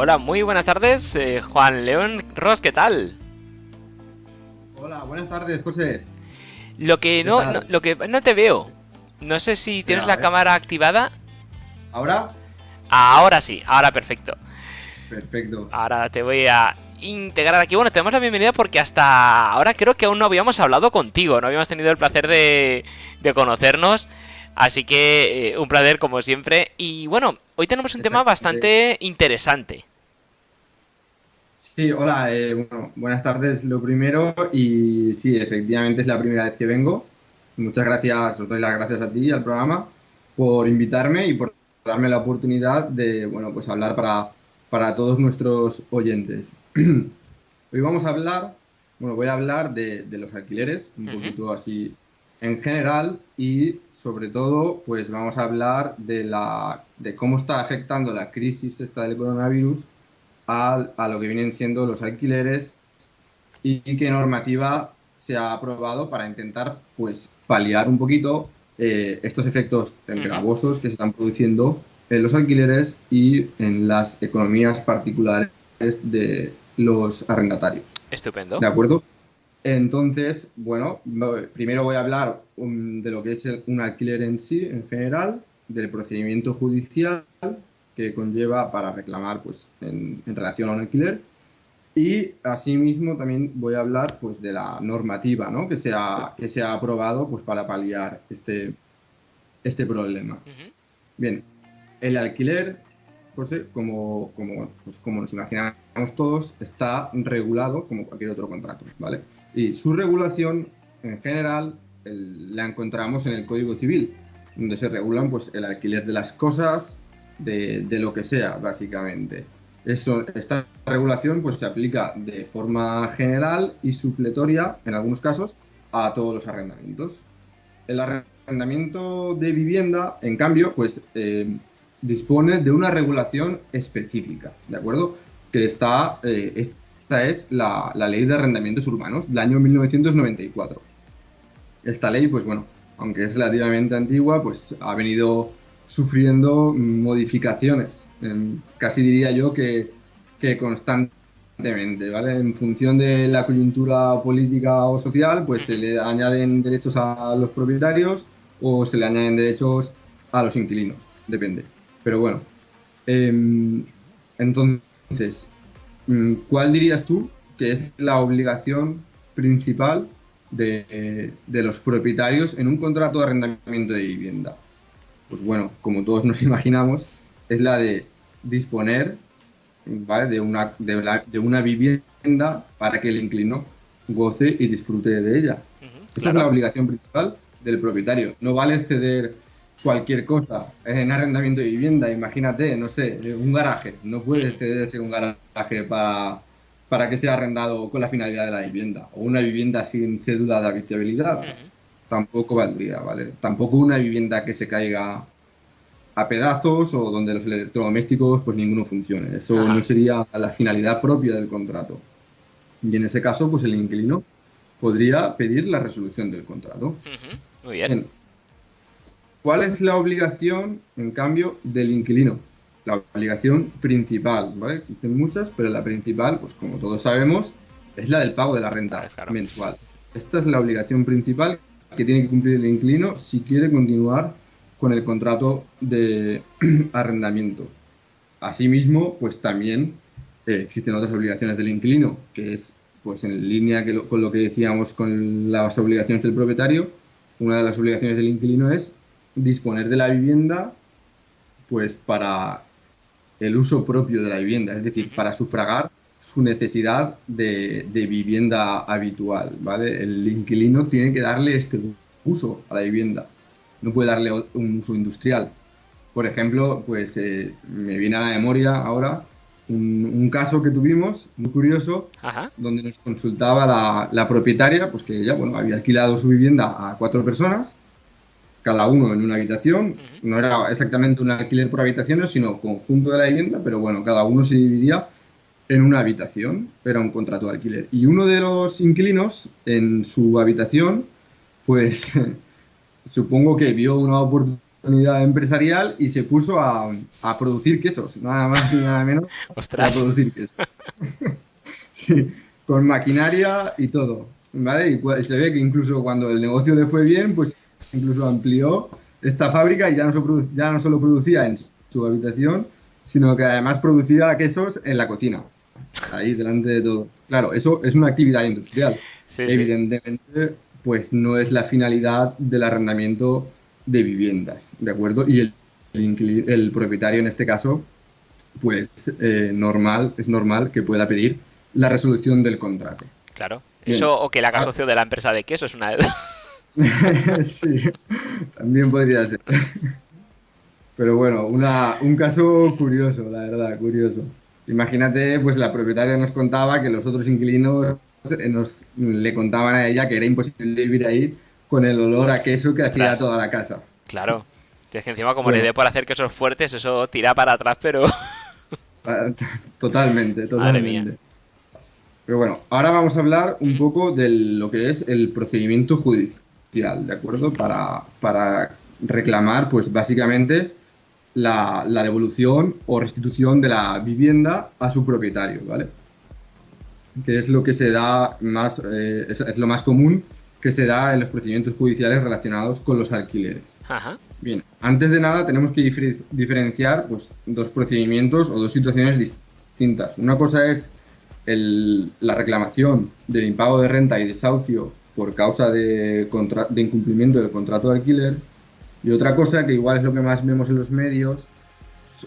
Hola, muy buenas tardes, Juan León Ross, ¿qué tal? Hola, buenas tardes, José. Lo que ¿Qué no, tal? lo que no te veo. No sé si tienes Espera, la a ver. cámara activada. ¿Ahora? Ahora sí, ahora perfecto. Perfecto. Ahora te voy a integrar aquí. Bueno, te damos la bienvenida porque hasta ahora creo que aún no habíamos hablado contigo, no habíamos tenido el placer de conocernos. Así que un placer como siempre. Y bueno, hoy tenemos un tema Exactamente. bastante interesante. Sí, hola, bueno, buenas tardes lo primero y sí, efectivamente es la primera vez que vengo. Muchas gracias, os doy las gracias a ti y al programa por invitarme y por darme la oportunidad de, bueno, pues hablar para todos nuestros oyentes. Hoy vamos a hablar, bueno, voy a hablar de los alquileres, un Ujú. poquito así en general y sobre todo, pues vamos a hablar de cómo está afectando la crisis esta del coronavirus a lo que vienen siendo los alquileres y qué normativa se ha aprobado para intentar, pues, paliar un poquito estos efectos tan Ujú. gravosos que se están produciendo en los alquileres y en las economías particulares de los arrendatarios. Estupendo. ¿De acuerdo? Entonces, bueno, primero voy a hablar de lo que es un alquiler en sí, en general, del procedimiento judicial que conlleva para reclamar, pues, en relación a un alquiler. Y asimismo también voy a hablar, pues, de la normativa, ¿no? que se ha aprobado, pues, para paliar este problema. Ujú. Bien, el alquiler, José, como nos imaginamos todos, está regulado como cualquier otro contrato, ¿vale? Y su regulación, en general, la encontramos en el Código Civil, donde se regulan, pues, el alquiler de las cosas, de lo que sea, básicamente. Esta regulación, pues, se aplica de forma general y supletoria, en algunos casos, a todos los arrendamientos. El arrendamiento de vivienda, en cambio, pues dispone de una regulación específica, ¿de acuerdo? Esta es la Ley de Arrendamientos Urbanos del año 1994. Esta ley, pues bueno, aunque es relativamente antigua, pues ha venido sufriendo modificaciones, casi diría yo que constantemente, ¿vale? En función de la coyuntura política o social, pues se Ujú. le añaden derechos a los propietarios o se le añaden derechos a los inquilinos, depende. Pero bueno, em, entonces, ¿cuál dirías tú que es la obligación principal de los propietarios en un contrato de arrendamiento de vivienda? Pues bueno, como todos nos imaginamos, es la de disponer, ¿vale? de una vivienda para que el inquilino goce y disfrute de ella. Ujú. Esa es la Claro. obligación principal del propietario. No vale ceder cualquier cosa en arrendamiento de vivienda. Imagínate, no sé, un garaje. No puede Ujú. cederse un garaje para que sea arrendado con la finalidad de la vivienda. O una vivienda sin cédula de habitabilidad. Ujú. Tampoco valdría, ¿vale? Tampoco una vivienda que se caiga a pedazos o donde los electrodomésticos pues ninguno funcione. Eso no Ajá. sería la finalidad propia del contrato. Y en ese caso, pues el inquilino podría pedir la resolución del contrato. Ujú. Muy bien. Bien, ¿cuál es la obligación, en cambio, del inquilino? La obligación principal, ¿vale? Existen muchas, pero la principal, pues como todos sabemos, es la del pago de la Vale, renta claro. mensual. Esta es la obligación principal que tiene que cumplir el inquilino si quiere continuar con el contrato de arrendamiento. Asimismo, pues también existen otras obligaciones del inquilino, que es, pues en línea con lo que decíamos con las obligaciones del propietario, una de las obligaciones del inquilino es disponer de la vivienda, pues para el uso propio de la vivienda, es decir, Ujú. para sufragar su necesidad de vivienda habitual, ¿vale? El inquilino tiene que darle este uso a la vivienda, no puede darle un uso industrial. Por ejemplo, pues me viene a la memoria ahora un caso que tuvimos muy curioso, Ajá. donde nos consultaba la propietaria, pues que ella, bueno, había alquilado su vivienda a 4 personas, cada uno en una habitación. Ujú. No era exactamente un alquiler por habitaciones, sino conjunto de la vivienda, pero bueno, cada uno se dividía en una habitación, era un contrato de alquiler. Y uno de los inquilinos en su habitación, pues supongo que vio una oportunidad unidad empresarial y se puso a producir quesos, nada más ni nada menos que a Ostras. producir quesos. Sí, con maquinaria y todo, ¿vale? Y pues, se ve que incluso cuando el negocio le fue bien, pues incluso amplió esta fábrica y ya no solo producía en su habitación, sino que además producía quesos en la cocina, ahí delante de todo. Claro, eso es una actividad industrial. Sí, sí. Evidentemente, pues no es la finalidad del arrendamiento de viviendas, ¿de acuerdo? Y el propietario en este caso, pues es normal que pueda pedir la resolución del contrato. Claro. Bien. Eso o que le haga Ah, socio de la empresa de queso es una de dos. sí, también podría ser. Pero bueno, un caso curioso, la verdad, curioso. Imagínate, pues la propietaria nos contaba que los otros inquilinos le contaban a ella que era imposible vivir ahí con el olor a queso que hacía Ostras. toda la casa. Claro. Es que encima como le Bueno, dé por hacer quesos fuertes, eso tira para atrás, pero... ah, totalmente, Madre mía. totalmente. Pero bueno, ahora vamos a hablar un Ujú. poco de lo que es el procedimiento judicial, ¿de acuerdo? Para reclamar, pues básicamente la devolución o restitución de la vivienda a su propietario, ¿vale? Que es lo que se da más, es lo más común que se da en los procedimientos judiciales relacionados con los alquileres. Ajá. Bien, antes de nada tenemos que diferenciar pues, dos procedimientos o dos situaciones distintas. Una cosa es la reclamación del impago de renta y desahucio por causa de incumplimiento del contrato de alquiler, y otra cosa que igual es lo que más vemos en los medios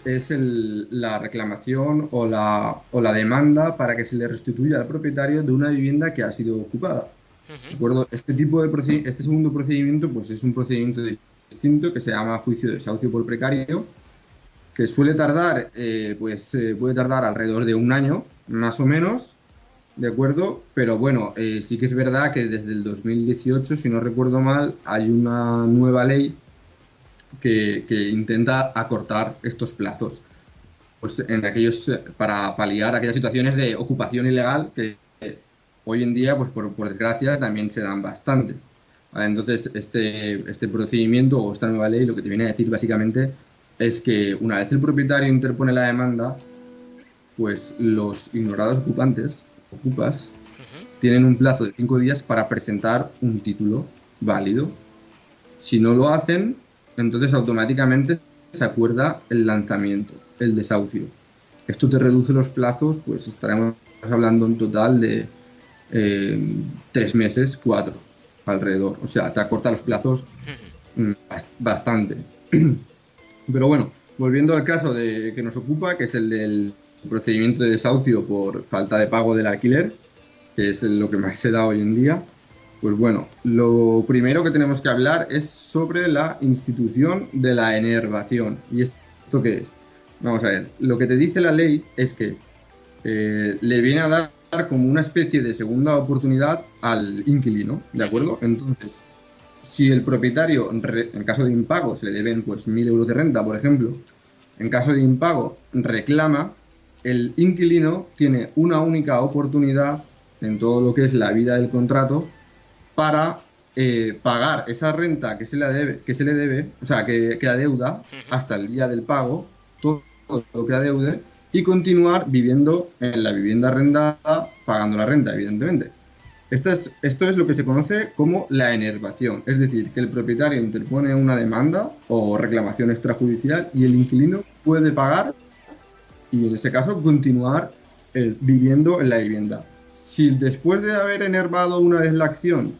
es la reclamación o la demanda para que se le restituya al propietario de una vivienda que ha sido ocupada. ¿De Ujú. acuerdo? Este segundo procedimiento pues es un procedimiento distinto que se llama juicio de desahucio por precario, que suele tardar, puede tardar alrededor de un año, más o menos, ¿de acuerdo? Pero bueno, sí que es verdad que desde el 2018, si no recuerdo mal, hay una nueva ley que intenta acortar estos plazos, pues en aquellos, para paliar aquellas situaciones de ocupación ilegal que hoy en día, pues por desgracia, también se dan bastante. ¿Vale? Entonces, este procedimiento o esta nueva ley lo que te viene a decir básicamente es que una vez el propietario interpone la demanda, pues los ignorados ocupas, Ujú. tienen un plazo de 5 días para presentar un título válido. Si no lo hacen, entonces automáticamente se acuerda el lanzamiento, el desahucio. Esto te reduce los plazos, pues estaremos hablando en total de 3 meses, 4 alrededor. O sea, te acorta los plazos bastante. Pero bueno, volviendo al caso que nos ocupa, que es el del procedimiento de desahucio por falta de pago del alquiler, que es lo que más se da hoy en día, pues bueno, lo primero que tenemos que hablar es sobre la institución de la enervación. ¿Y esto qué es? Vamos a ver, lo que te dice la ley es que le viene a dar como una especie de segunda oportunidad al inquilino, ¿de acuerdo? Entonces, si el propietario, en caso de impago, se le deben pues 1.000 euros de renta, por ejemplo, en caso de impago reclama, el inquilino tiene una única oportunidad en todo lo que es la vida del contrato para pagar esa renta que se le debe, o sea, que adeuda Ujú. hasta el día del pago, todo lo que adeude, y continuar viviendo en la vivienda arrendada, pagando la renta, evidentemente. Esto es lo que se conoce como la enervación, es decir, que el propietario interpone una demanda o reclamación extrajudicial y el inquilino puede pagar y en ese caso continuar viviendo en la vivienda. Si después de haber enervado una vez la acción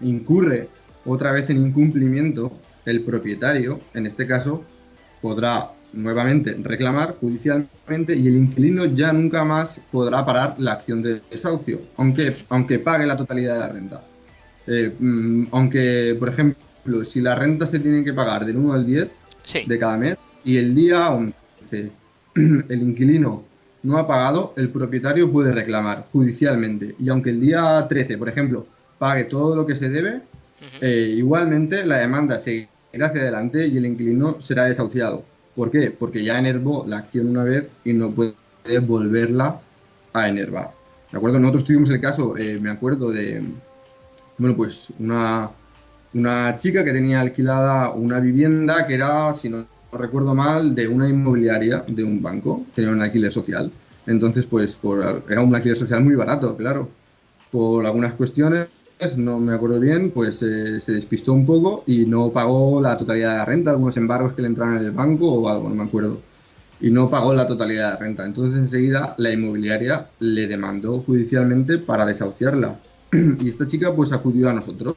incurre otra vez en incumplimiento, el propietario, en este caso, podrá nuevamente reclamar judicialmente y el inquilino ya nunca más podrá parar la acción de desahucio, aunque pague la totalidad de la renta. Aunque, por ejemplo, si la renta se tiene que pagar del 1 al 10 Sí. de cada mes y el día 11 el inquilino no ha pagado, el propietario puede reclamar judicialmente. Y aunque el día 13, por ejemplo, pague todo lo que se debe, Ujú. igualmente la demanda seguirá hacia adelante y el inquilino será desahuciado. ¿Por qué? Porque ya enervó la acción una vez y no puede volverla a enervar. ¿De acuerdo? Nosotros tuvimos el caso, me acuerdo de, bueno, pues una chica que tenía alquilada una vivienda que era, si no recuerdo mal, de una inmobiliaria, de un banco, tenía un alquiler social. Entonces, pues era un alquiler social muy barato, claro. Por algunas cuestiones, no me acuerdo bien, pues se despistó un poco y no pagó la totalidad de la renta, algunos embargos que le entraron en el banco o algo, no me acuerdo. Y no pagó la totalidad de la renta. Entonces, enseguida, la inmobiliaria le demandó judicialmente para desahuciarla. Y esta chica, pues, acudió a nosotros.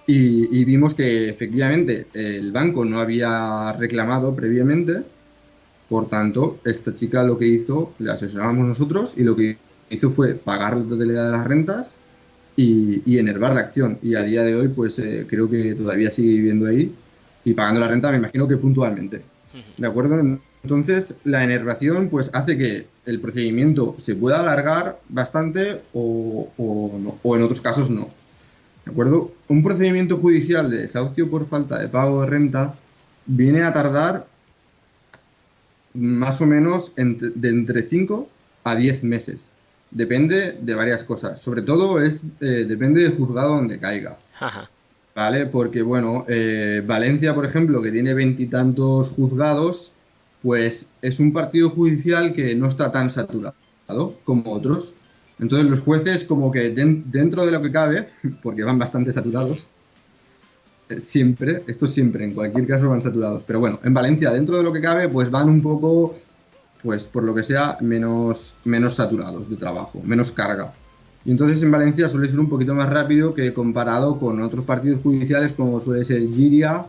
Y vimos que efectivamente el banco no había reclamado previamente, por tanto, esta chica lo que hizo, le asesoramos nosotros y lo que hizo fue pagar la totalidad de las rentas y enervar la acción. Y a día de hoy, pues creo que todavía sigue viviendo ahí y pagando la renta, me imagino que puntualmente. ¿De acuerdo? Entonces, la enervación pues hace que el procedimiento se pueda alargar bastante o en otros casos no. ¿De acuerdo? Un procedimiento judicial de desahucio por falta de pago de renta viene a tardar más o menos de entre 5 a 10 meses. Depende de varias cosas. Sobre todo depende del juzgado donde caiga. Ajá. ¿Vale? Porque, bueno, Valencia, por ejemplo, que tiene veintitantos juzgados, pues es un partido judicial que no está tan saturado como otros. Entonces los jueces como que dentro de lo que cabe, porque van bastante saturados, siempre, en cualquier caso van saturados. Pero bueno, en Valencia, dentro de lo que cabe, pues van un poco, pues por lo que sea, menos saturados de trabajo, menos carga. Y entonces en Valencia suele ser un poquito más rápido que comparado con otros partidos judiciales como suele ser Giria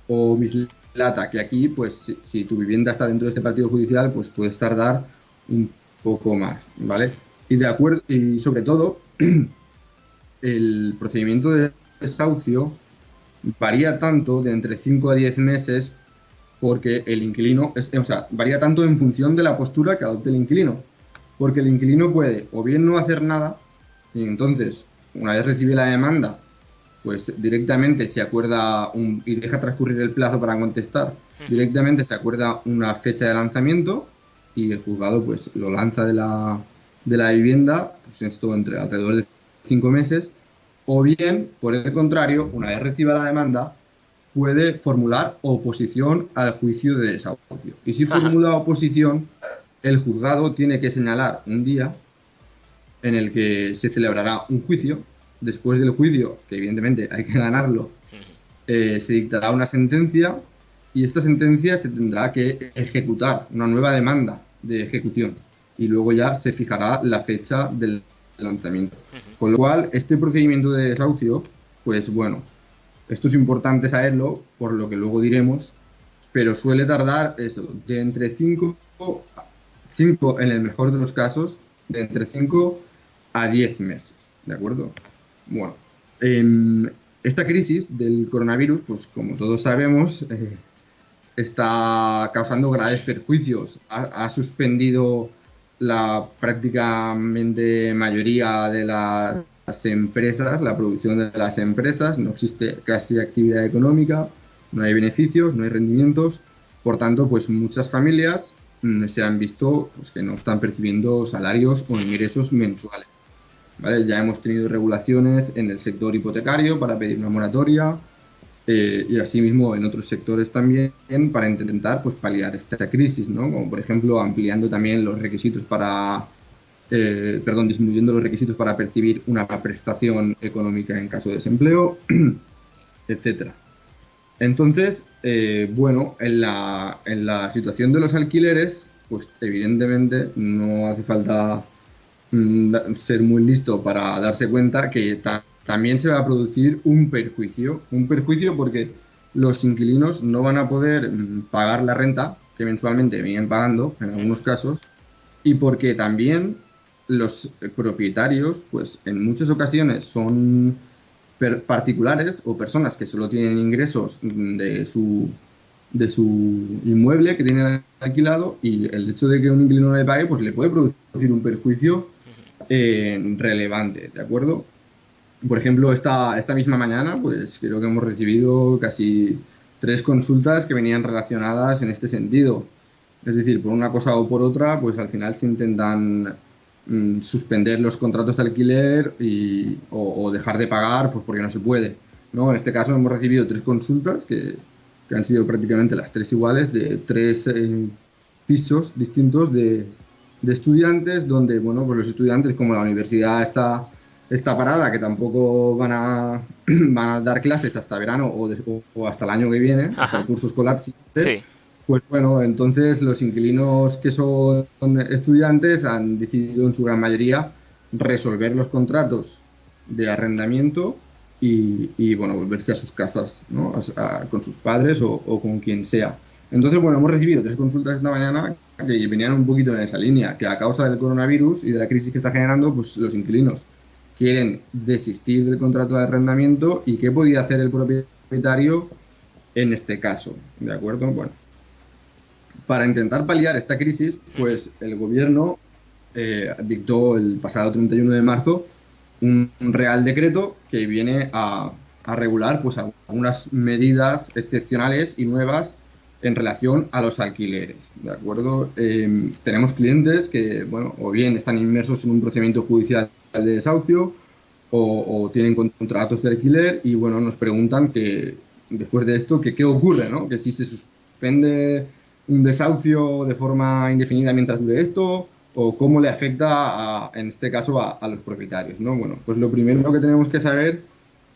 o Mislata, que aquí, pues si tu vivienda está dentro de este partido judicial, pues puedes tardar un poco más, ¿vale? Y de acuerdo, y sobre todo, el procedimiento de desahucio varía tanto de entre 5 a 10 meses porque el inquilino, varía tanto en función de la postura que adopte el inquilino. Porque el inquilino puede o bien no hacer nada, y entonces, una vez recibe la demanda, pues directamente se acuerda y deja transcurrir el plazo para contestar, directamente se acuerda una fecha de lanzamiento y el juzgado pues lo lanza de la vivienda, pues esto entre alrededor de 5 meses, o bien, por el contrario, una vez reciba la demanda, puede formular oposición al juicio de desahucio. Y si formula oposición, el juzgado tiene que señalar un día en el que se celebrará un juicio. Después del juicio, que evidentemente hay que ganarlo, se dictará una sentencia y esta sentencia se tendrá que ejecutar, una nueva demanda de ejecución. Y luego ya se fijará la fecha del lanzamiento. Con lo cual, este procedimiento de desahucio, pues bueno, esto es importante saberlo, por lo que luego diremos, pero suele tardar eso, de entre 5 en el mejor de los casos, de entre 5 a 10 meses, ¿de acuerdo? Bueno, esta crisis del coronavirus, pues como todos sabemos, está causando graves perjuicios. Ha suspendido la prácticamente mayoría de las empresas, la producción de las empresas, no existe casi actividad económica, no hay beneficios, no hay rendimientos, por tanto, pues muchas familias se han visto pues, que no están percibiendo salarios o ingresos mensuales. ¿Vale? Ya hemos tenido regulaciones en el sector hipotecario para pedir una moratoria y asimismo en otros sectores también para intentar pues, paliar esta crisis, ¿no? Como por ejemplo ampliando también los requisitos disminuyendo los requisitos para percibir una prestación económica en caso de desempleo, etcétera. Entonces, bueno, en la situación de los alquileres, pues evidentemente no hace falta ser muy listo para darse cuenta que también se va a producir un perjuicio porque los inquilinos no van a poder pagar la renta que mensualmente vienen pagando en algunos casos y porque también los propietarios, pues en muchas ocasiones son particulares o personas que solo tienen ingresos de su inmueble que tienen alquilado y el hecho de que un inquilino no le pague, pues le puede producir un perjuicio relevante, ¿de acuerdo? Por ejemplo, esta misma mañana, pues creo que hemos recibido casi 3 consultas que venían relacionadas en este sentido. Es decir, por una cosa o por otra, pues al final se intentan suspender los contratos de alquiler o dejar de pagar, pues porque no se puede. ¿no? En este caso hemos recibido 3 consultas que han sido prácticamente las 3 iguales de 3 pisos distintos de estudiantes donde, bueno, pues los estudiantes, como la universidad está parada, que tampoco van a dar clases hasta verano o hasta el año que viene, hasta el curso escolar siguiente, Sí. pues bueno, entonces los inquilinos que son estudiantes han decidido en su gran mayoría resolver los contratos de arrendamiento y bueno, volverse a sus casas, ¿no? Con sus padres o con quien sea. Entonces, bueno, hemos recibido 3 consultas esta mañana que venían un poquito en esa línea, que a causa del coronavirus y de la crisis que está generando, pues los inquilinos quieren desistir del contrato de arrendamiento y qué podía hacer el propietario en este caso, ¿de acuerdo? Bueno, para intentar paliar esta crisis, pues el gobierno dictó el pasado 31 de marzo un real decreto que viene a regular pues algunas medidas excepcionales y nuevas en relación a los alquileres, ¿de acuerdo? Tenemos clientes que, bueno, o bien están inmersos en un procedimiento judicial de desahucio o tienen contratos de alquiler y, bueno, nos preguntan que después de esto, que qué ocurre, ¿no? Que si se suspende un desahucio de forma indefinida mientras dure esto o cómo le afecta, en este caso, a los propietarios, ¿no? Bueno, pues lo primero que tenemos que saber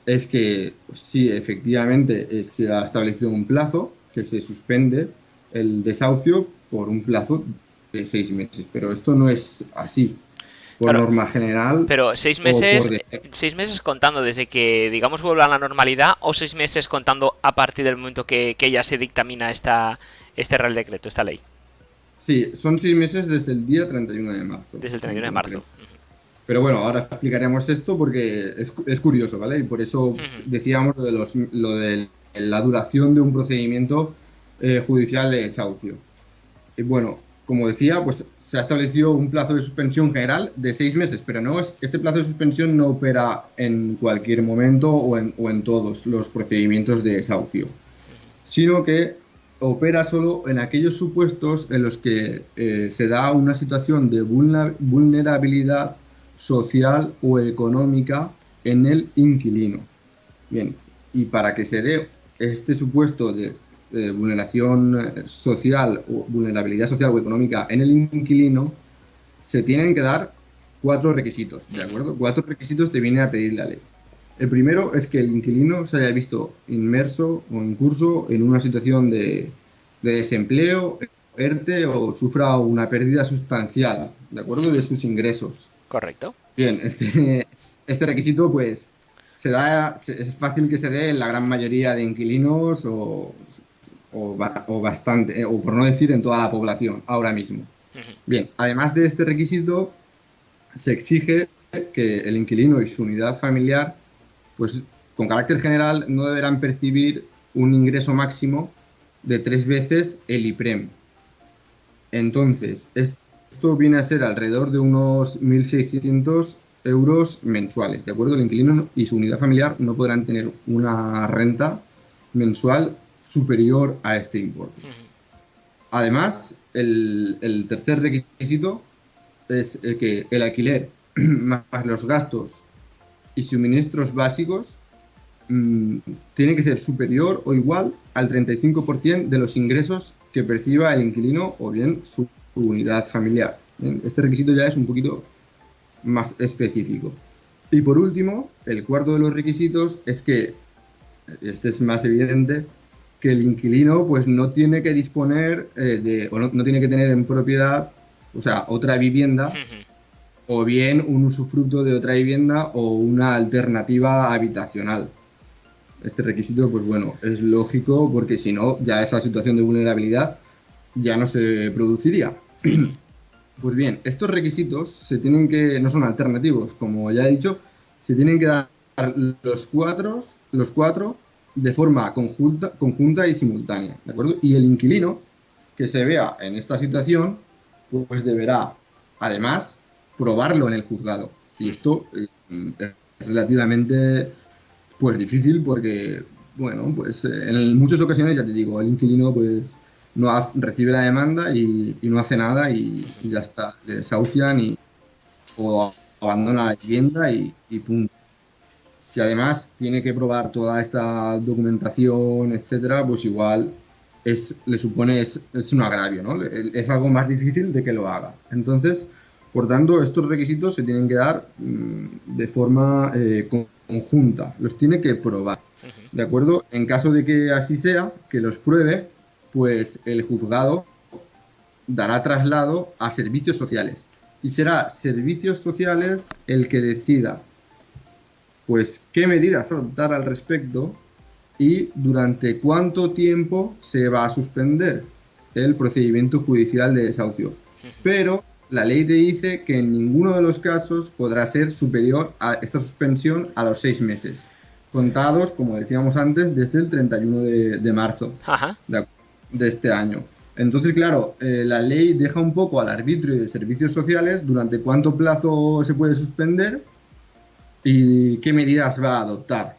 es que, pues, sí, efectivamente se ha establecido un plazo que se suspende el desahucio por un plazo de 6 meses, pero esto no es así por Claro, norma general pero 6 o por meses, defecto. 6 meses contando desde que, digamos, vuelva a la normalidad, o 6 meses contando a partir del momento que ya se dictamina este Real Decreto, esta ley, Sí, son 6 meses desde el día 31 de marzo. desde el 31 de En marzo. concreto. Pero bueno, ahora explicaremos esto porque es curioso, ¿vale? Y por eso decíamos lo de la duración de un procedimiento judicial de desahucio. Y bueno, como decía, pues se ha establecido un plazo de suspensión general de 6 meses, pero este plazo de suspensión no opera en cualquier momento o en todos los procedimientos de desahucio, sino que opera solo en aquellos supuestos en los que se da una situación de vulnerabilidad social o económica en el inquilino. Bien, y para que se dé este supuesto de vulneración social o vulnerabilidad social o económica en el inquilino, se tienen que dar 4 requisitos, ¿de acuerdo? 4 requisitos te viene a pedir la ley. El primero es que el inquilino se haya visto inmerso o en curso en una situación de desempleo, ERTE o sufra una pérdida sustancial, ¿de acuerdo? De sus ingresos. Correcto. Bien, este requisito pues es fácil que se dé en la gran mayoría de inquilinos o bastante, o por no decir en toda la población ahora mismo. Bien, además de este requisito, se exige que el inquilino y su unidad familiar, pues con carácter general, no deberán percibir un ingreso máximo de 3 veces el IPREM. Entonces, esto viene a ser alrededor de unos 1.600 euros mensuales, ¿de acuerdo? El inquilino y su unidad familiar no podrán tener una renta mensual superior a este importe. Además, el tercer requisito es que el alquiler más los gastos y suministros básicos tiene que ser superior o igual al 35% de los ingresos que perciba el inquilino o bien su unidad familiar. Bien, este requisito ya es un poquito más específico. Y por último, el cuarto de los requisitos es que, este es más evidente, que el inquilino pues no tiene que disponer o no tiene que tener en propiedad, o sea, otra vivienda o bien un usufructo de otra vivienda o una alternativa habitacional. Este requisito, pues bueno, es lógico porque si no, ya esa situación de vulnerabilidad ya no se produciría. Pues bien, estos requisitos no son alternativos, como ya he dicho, se tienen que dar los cuatro de forma conjunta y simultánea, ¿de acuerdo? Y el inquilino que se vea en esta situación, pues deberá, además, probarlo en el juzgado. Y esto es relativamente pues difícil porque, bueno, pues en muchas ocasiones, ya te digo, el inquilino pues recibe la demanda y no hace nada y ya está, le desahucian o abandona la vivienda y punto. Si además tiene que probar toda esta documentación, etcétera, pues igual le supone es un agravio, ¿no? Es algo más difícil de que lo haga. Entonces, por tanto, estos requisitos se tienen que dar de forma conjunta, los tiene que probar, ¿de acuerdo? En caso de que así sea, que los pruebe, pues el juzgado dará traslado a servicios sociales y será servicios sociales el que decida pues qué medidas adoptar al respecto y durante cuánto tiempo se va a suspender el procedimiento judicial de desahucio. Pero la ley te dice que en ninguno de los casos podrá ser superior a esta suspensión a los 6 meses, contados, como decíamos antes, desde el 31 de marzo de este año. Entonces, claro, la ley deja un poco al arbitrio de servicios sociales durante cuánto plazo se puede suspender y qué medidas va a adoptar.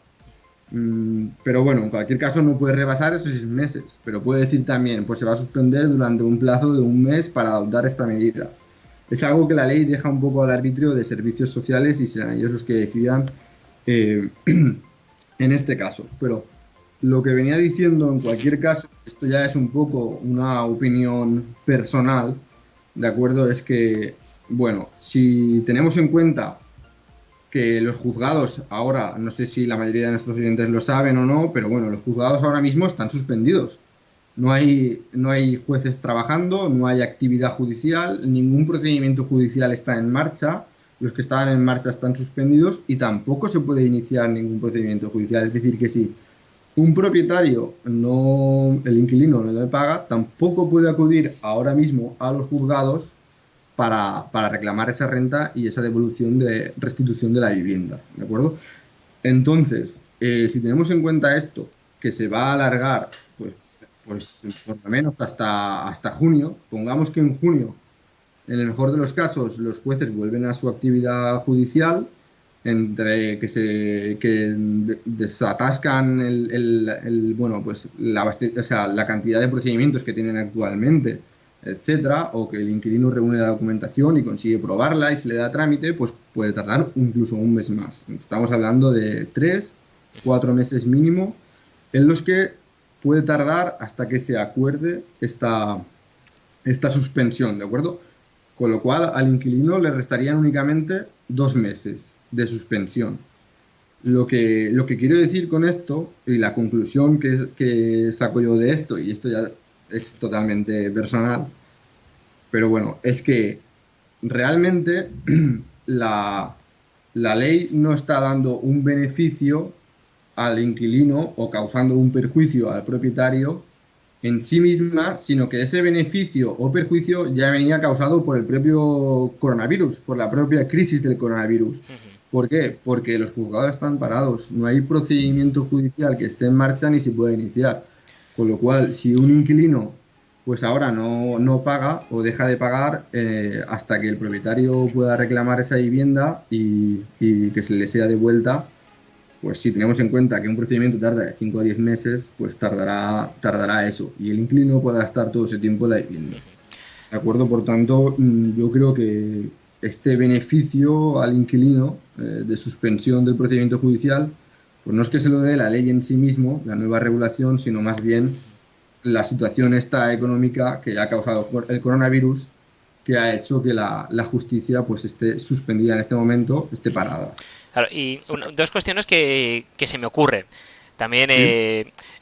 Pero bueno, en cualquier caso no puede rebasar esos 6 meses, pero puede decir también, pues se va a suspender durante un plazo de un mes para adoptar esta medida. Es algo que la ley deja un poco al arbitrio de servicios sociales y serán ellos los que decidan en este caso. Pero lo que venía diciendo, en cualquier caso, esto ya es un poco una opinión personal, ¿de acuerdo? Es que, bueno, si tenemos en cuenta que los juzgados ahora, no sé si la mayoría de nuestros oyentes lo saben o no, pero bueno, los juzgados ahora mismo están suspendidos. No hay jueces trabajando, no hay actividad judicial, ningún procedimiento judicial está en marcha, los que estaban en marcha están suspendidos y tampoco se puede iniciar ningún procedimiento judicial. Es decir, que si un propietario, el inquilino no le paga, tampoco puede acudir ahora mismo a los juzgados para reclamar esa renta y esa devolución de restitución de la vivienda, ¿de acuerdo? Entonces, si tenemos en cuenta esto, que se va a alargar, pues por lo menos hasta junio, pongamos que en junio, en el mejor de los casos, los jueces vuelven a su actividad judicial, entre que desatascan la cantidad de procedimientos que tienen actualmente, etcétera, o que el inquilino reúne la documentación y consigue probarla y se le da trámite, pues puede tardar incluso un mes más. Estamos hablando de 3-4 meses mínimo en los que puede tardar hasta que se acuerde esta suspensión, ¿de acuerdo? Con lo cual al inquilino le restarían únicamente 2 meses de suspensión. Lo que quiero decir con esto, y la conclusión que saco yo de esto, y esto ya es totalmente personal, pero bueno, es que realmente la ley no está dando un beneficio al inquilino o causando un perjuicio al propietario en sí misma, sino que ese beneficio o perjuicio ya venía causado por el propio coronavirus, por la propia crisis del coronavirus. ¿Por qué? Porque los juzgados están parados, no hay procedimiento judicial que esté en marcha ni se puede iniciar. Con lo cual, si un inquilino pues ahora no paga o deja de pagar hasta que el propietario pueda reclamar esa vivienda y que se le sea devuelta, pues si tenemos en cuenta que un procedimiento tarda de 5 a 10 meses, pues tardará eso. Y el inquilino podrá estar todo ese tiempo en la vivienda. ¿De acuerdo? Por tanto, yo creo que este beneficio al inquilino de suspensión del procedimiento judicial, pues no es que se lo dé la ley en sí mismo, la nueva regulación, sino más bien la situación esta económica que ha causado el coronavirus, que ha hecho que la justicia pues esté suspendida en este momento, esté parada. Claro, y dos cuestiones que se me ocurren. También,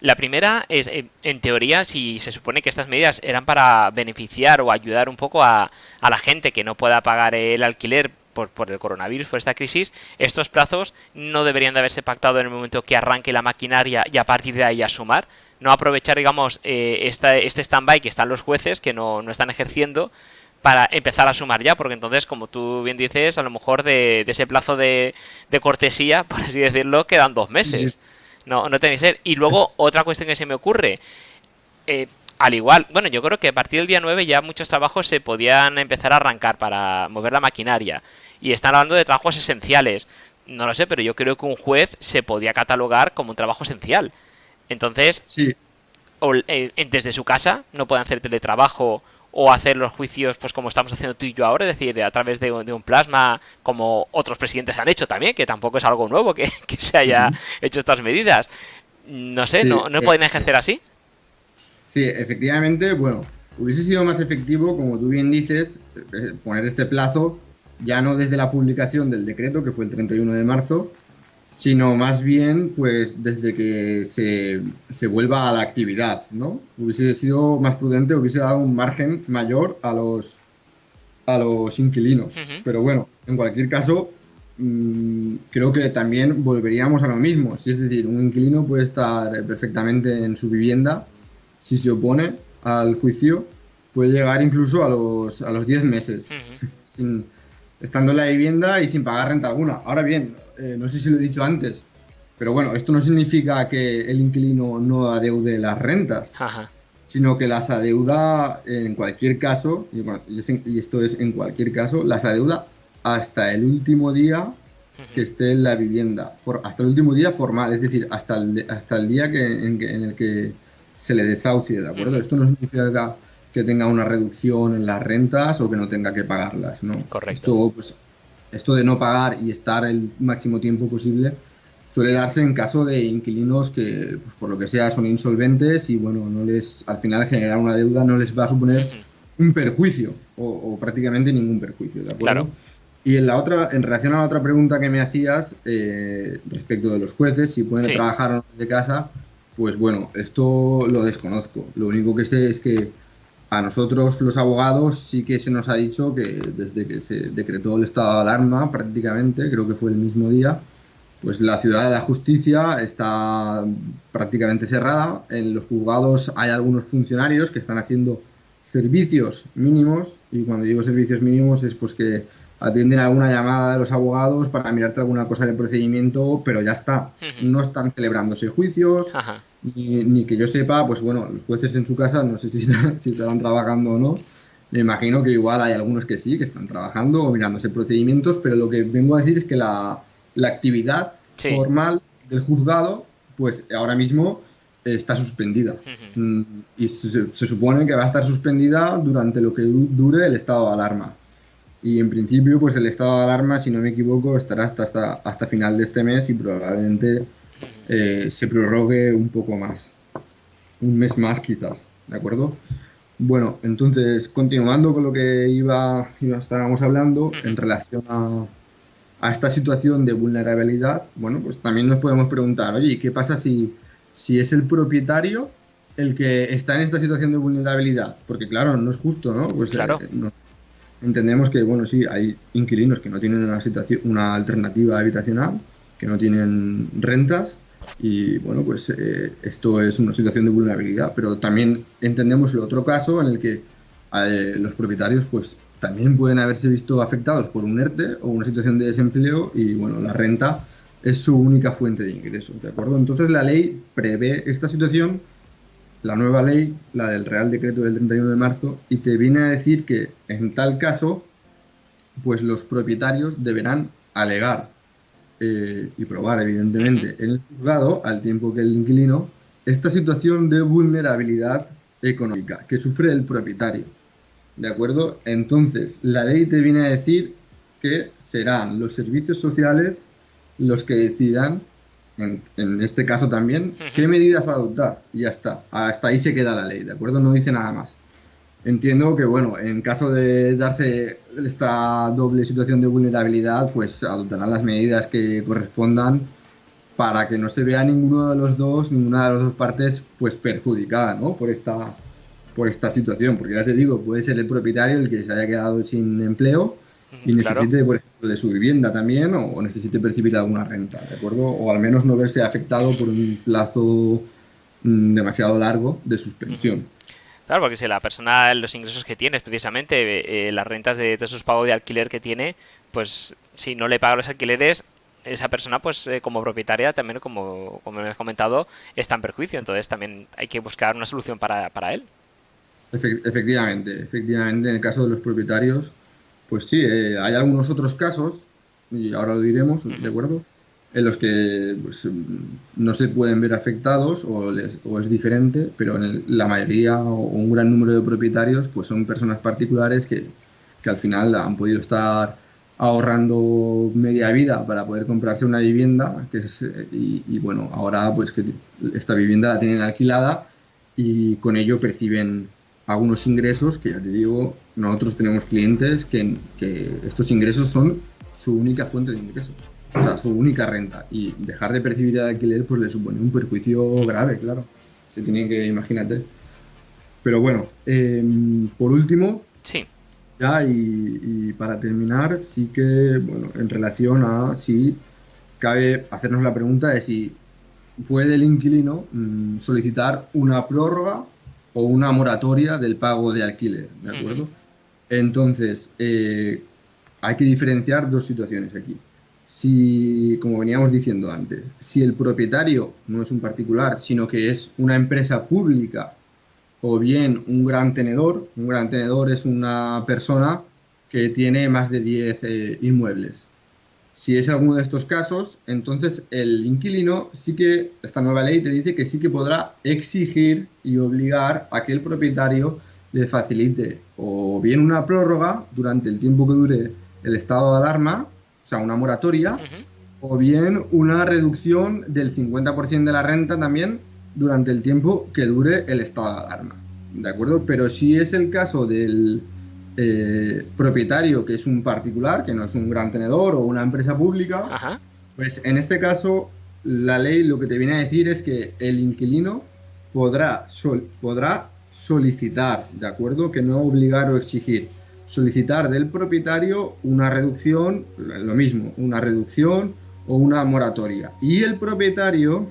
la primera es, en teoría, si se supone que estas medidas eran para beneficiar o ayudar un poco a la gente que no pueda pagar el alquiler por el coronavirus, por esta crisis, estos plazos no deberían de haberse pactado en el momento que arranque la maquinaria y a partir de ahí a sumar. No aprovechar, digamos, este stand-by que están los jueces, que no están ejerciendo, para empezar a sumar ya, porque entonces, como tú bien dices, a lo mejor de ese plazo de cortesía, por así decirlo, quedan 2 meses. Sí. No tiene que ser. Y luego, otra cuestión que se me ocurre, al igual, bueno, yo creo que a partir del día 9 ya muchos trabajos se podían empezar a arrancar para mover la maquinaria. Y están hablando de trabajos esenciales. No lo sé, pero yo creo que un juez se podía catalogar como un trabajo esencial. Entonces, sí. Desde su casa no pueden hacer teletrabajo o hacer los juicios pues como estamos haciendo tú y yo ahora, es decir, a través de un plasma, como otros presidentes han hecho también, que tampoco es algo nuevo que se haya hecho estas medidas. No sé, Sí, ¿no pueden ejercer así? sí, efectivamente, bueno, hubiese sido más efectivo, como tú bien dices, poner este plazo ya no desde la publicación del decreto, que fue el 31 de marzo, sino más bien pues desde que se vuelva a la actividad, ¿no? Hubiese sido más prudente, hubiese dado un margen mayor a los inquilinos. Ujú. Pero bueno, en cualquier caso, creo que también volveríamos a lo mismo. Si es decir, un inquilino puede estar perfectamente en su vivienda, si se opone al juicio, puede llegar incluso a los 10 meses, Ujú. sin, estando en la vivienda y sin pagar renta alguna. Ahora bien, no sé si lo he dicho antes, pero bueno, esto no significa que el inquilino no adeude las rentas, Ajá. sino que las adeuda en cualquier caso, y, bueno, y esto es en cualquier caso, las adeuda hasta el último día que Ujú. esté en la vivienda, hasta el último día formal, es decir, hasta el día en el que se le desahucie, ¿de acuerdo? Ujú. Esto no significa que tenga una reducción en las rentas o que no tenga que pagarlas, ¿no? Correcto. Esto, pues, esto de no pagar y estar el máximo tiempo posible suele darse en caso de inquilinos que, pues, por lo que sea, son insolventes y, bueno, no les, al final generar una deuda no les va a suponer Ujú. un perjuicio o prácticamente ningún perjuicio, ¿de Claro. acuerdo? Y en la otra, en relación a la otra pregunta que me hacías respecto de los jueces, si pueden Sí. trabajar o no desde casa, pues bueno, esto lo desconozco. Lo único que sé es que a nosotros los abogados sí que se nos ha dicho que desde que se decretó el estado de alarma, prácticamente, creo que fue el mismo día, pues la ciudad de la justicia está prácticamente cerrada. En los juzgados hay algunos funcionarios que están haciendo servicios mínimos, y cuando digo servicios mínimos es pues que atienden alguna llamada de los abogados para mirarte alguna cosa del procedimiento, pero ya está. Ujú. No están celebrándose juicios, Ajá. ni que yo sepa, pues bueno, los jueces en su casa, no sé si, si estarán trabajando o no. Me imagino que igual hay algunos que sí, que están trabajando o mirándose procedimientos, pero lo que vengo a decir es que la actividad Sí. formal del juzgado, pues ahora mismo está suspendida. Ujú. Y se supone que va a estar suspendida durante lo que dure el estado de alarma. Y en principio, pues el estado de alarma, si no me equivoco, estará hasta final de este mes y probablemente se prorrogue un poco más, un mes más quizás, ¿de acuerdo? Bueno, entonces, continuando con lo que estábamos hablando Ujú. en relación a esta situación de vulnerabilidad, bueno, pues también nos podemos preguntar, oye, ¿y qué pasa si es el propietario el que está en esta situación de vulnerabilidad? Porque claro, no es justo, ¿no? Pues Claro. entendemos que, bueno, sí, hay inquilinos que no tienen una alternativa habitacional, que no tienen rentas, y bueno, pues esto es una situación de vulnerabilidad, pero también entendemos el otro caso en el que los propietarios pues también pueden haberse visto afectados por un ERTE o una situación de desempleo y bueno, la renta es su única fuente de ingresos, ¿de acuerdo? Entonces la ley prevé esta situación, la nueva ley, la del Real Decreto del 31 de marzo, y te viene a decir que en tal caso, pues los propietarios deberán alegar y probar, Ujú. evidentemente, en el juzgado, al tiempo que el inquilino, esta situación de vulnerabilidad económica que sufre el propietario. ¿De acuerdo? Entonces, la ley te viene a decir que serán los servicios sociales los que decidan, en este caso también, Ujú. qué medidas adoptar. Y ya está. Hasta ahí se queda la ley, ¿de acuerdo? No dice nada más. Entiendo que, bueno, en caso de darse esta doble situación de vulnerabilidad, pues adoptarán las medidas que correspondan para que no se vea ninguno de los dos, ninguna de las dos partes, pues perjudicada, ¿no? Por esta situación. Porque ya te digo, puede ser el propietario el que se haya quedado sin empleo Ujú. y Claro. necesite, por ejemplo, de su vivienda también, o necesite percibir alguna renta, ¿de acuerdo? O al menos no verse afectado por un plazo demasiado largo de Ujú. suspensión. Claro, porque si la persona, los ingresos que tiene, precisamente, las rentas de esos pagos de alquiler que tiene, pues si no le paga los alquileres, esa persona, pues como propietaria, también como me has comentado, está en perjuicio. Entonces también hay que buscar una solución para él. Efectivamente, en el caso de los propietarios, pues sí, hay algunos otros casos, y ahora lo diremos, ¿de Ujú. acuerdo? en los que pues, no se pueden ver afectados o es diferente, pero la mayoría o un gran número de propietarios pues son personas particulares que al final han podido estar ahorrando media vida para poder comprarse una vivienda y bueno, ahora pues que esta vivienda la tienen alquilada y con ello perciben algunos ingresos que ya te digo, nosotros tenemos clientes que estos ingresos son su única fuente de ingresos, o sea, su única renta, y dejar de percibir el alquiler pues le supone un perjuicio grave, claro, se tiene que, imagínate. Pero bueno, por último, Sí. ya y para terminar, sí que, bueno, en relación a si cabe hacernos la pregunta de si puede el inquilino solicitar una prórroga o una moratoria del pago de alquiler, ¿de Ujú. acuerdo? Entonces, hay que diferenciar dos situaciones aquí. Si, como veníamos diciendo antes, si el propietario no es un particular, sino que es una empresa pública o bien un gran tenedor es una persona que tiene más de 10 inmuebles. Si es alguno de estos casos, entonces el inquilino sí que, esta nueva ley te dice que sí que podrá exigir y obligar a que el propietario le facilite o bien una prórroga durante el tiempo que dure el estado de alarma, o sea, una moratoria, Ujú. o bien una reducción del 50% de la renta también durante el tiempo que dure el estado de alarma. ¿De acuerdo? Pero si es el caso del propietario, que es un particular, que no es un gran tenedor o una empresa pública, Ajá. pues en este caso la ley lo que te viene a decir es que el inquilino podrá solicitar, ¿de acuerdo? Que no obligar o exigir. Solicitar del propietario una reducción, lo mismo, una reducción o una moratoria. Y el propietario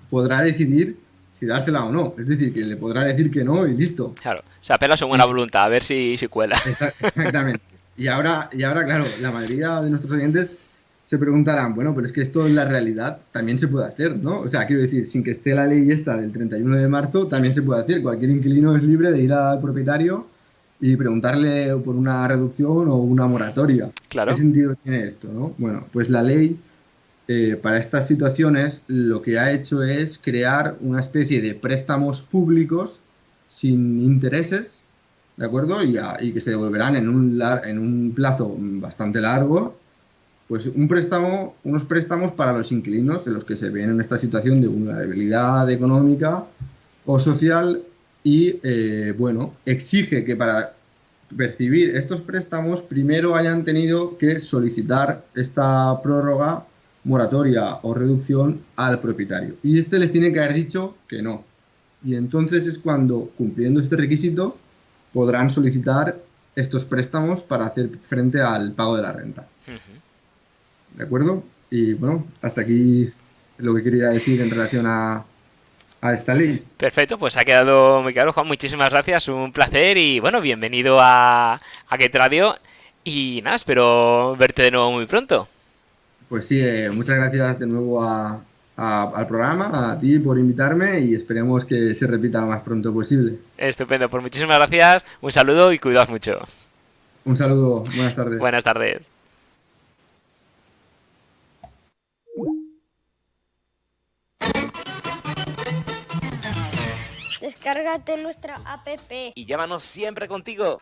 podrá decidir si dársela o no. Es decir, que le podrá decir que no y listo. Claro. Se apela a su buena Y voluntad, a ver si cuela. exactamente. Y ahora, claro, la mayoría de nuestros oyentes se preguntarán, bueno, pero es que esto en la realidad también se puede hacer, ¿no? O sea, quiero decir, sin que esté la ley esta del 31 de marzo, también se puede hacer. Cualquier inquilino es libre de ir al propietario y preguntarle por una reducción o una moratoria. ¿Qué Claro. sentido tiene esto, no? Bueno, pues la ley para estas situaciones lo que ha hecho es crear una especie de préstamos públicos sin intereses, ¿de acuerdo? Y que se devolverán en un plazo bastante largo, pues unos préstamos para los inquilinos en los que se ven en esta situación de vulnerabilidad económica o social y, bueno, exige que para percibir estos préstamos primero hayan tenido que solicitar esta prórroga, moratoria o reducción al propietario. Y este les tiene que haber dicho que no. Y entonces es cuando, cumpliendo este requisito, podrán solicitar estos préstamos para hacer frente al pago de la renta. Ujú. ¿De acuerdo? Y bueno, hasta aquí lo que quería decir en relación a esta ley. Perfecto, pues ha quedado muy claro, Juan. Muchísimas gracias, un placer y bueno, bienvenido a Get Radio. Y nada, espero verte de nuevo muy pronto. Pues sí, muchas gracias de nuevo al programa, a ti por invitarme y esperemos que se repita lo más pronto posible. Estupendo, pues muchísimas gracias, un saludo y cuidaos mucho. Un saludo, buenas tardes. Buenas tardes. Descárgate nuestra app. Y llámanos siempre contigo.